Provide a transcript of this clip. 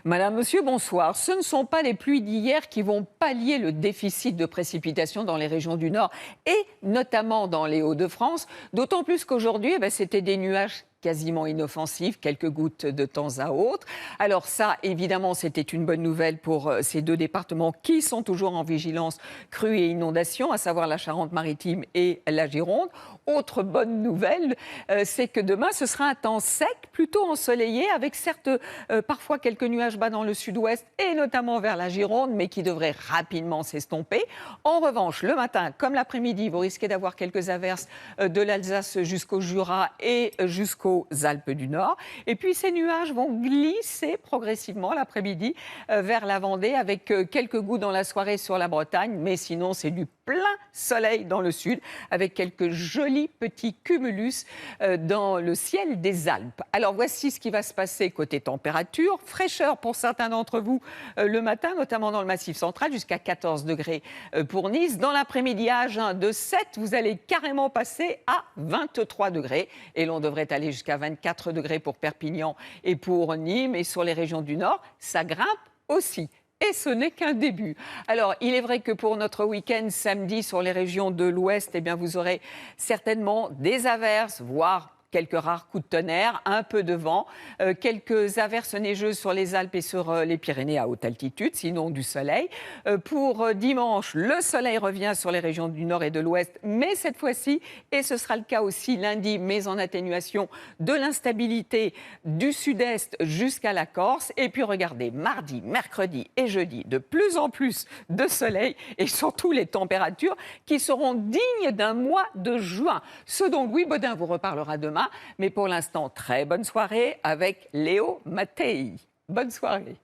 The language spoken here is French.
Madame, monsieur, bonsoir. Ce ne sont pas les pluies d'hier qui vont pallier le déficit de précipitations dans les régions du Nord et notamment dans les Hauts-de-France. D'autant plus qu'aujourd'hui, c'était des nuages quasiment inoffensifs, quelques gouttes de temps à autre. Alors ça, évidemment, c'était une bonne nouvelle pour ces deux départements qui sont toujours en vigilance crue et inondation, à savoir la Charente-Maritime et la Gironde. Autre bonne nouvelle, c'est que demain, ce sera un temps sec, plutôt ensoleillé, avec certes parfois quelques nuages bas dans le sud-ouest et notamment vers la Gironde, mais qui devraient rapidement s'estomper. En revanche, le matin comme l'après-midi, vous risquez d'avoir quelques averses de l'Alsace jusqu'au Jura et jusqu'aux Alpes du Nord. Et puis ces nuages vont glisser progressivement l'après-midi vers la Vendée avec quelques gouttes dans la soirée sur la Bretagne, mais sinon c'est du plein soleil dans le sud avec quelques jolis petits cumulus dans le ciel des Alpes. Alors voici ce qui va se passer côté température. Fraîcheur pour certains d'entre vous le matin, notamment dans le Massif central, jusqu'à 14 degrés pour Nice. Dans l'après-midi, à Agen, de 7, vous allez carrément passer à 23 degrés. Et l'on devrait aller jusqu'à 24 degrés pour Perpignan et pour Nîmes. Et sur les régions du Nord, ça grimpe aussi. Et ce n'est qu'un début. Alors, il est vrai que pour notre week-end samedi sur les régions de l'Ouest, vous aurez certainement des averses, voire quelques rares coups de tonnerre, un peu de vent, quelques averses neigeuses sur les Alpes et sur les Pyrénées à haute altitude, sinon du soleil. Pour dimanche, le soleil revient sur les régions du Nord et de l'Ouest, mais cette fois-ci, et ce sera le cas aussi lundi, mais en atténuation de l'instabilité du sud-est jusqu'à la Corse. Et puis regardez, mardi, mercredi et jeudi, de plus en plus de soleil et surtout les températures qui seront dignes d'un mois de juin. Ce dont Louis Baudin vous reparlera demain. Mais pour l'instant, très bonne soirée avec Léo Mattei. Bonne soirée.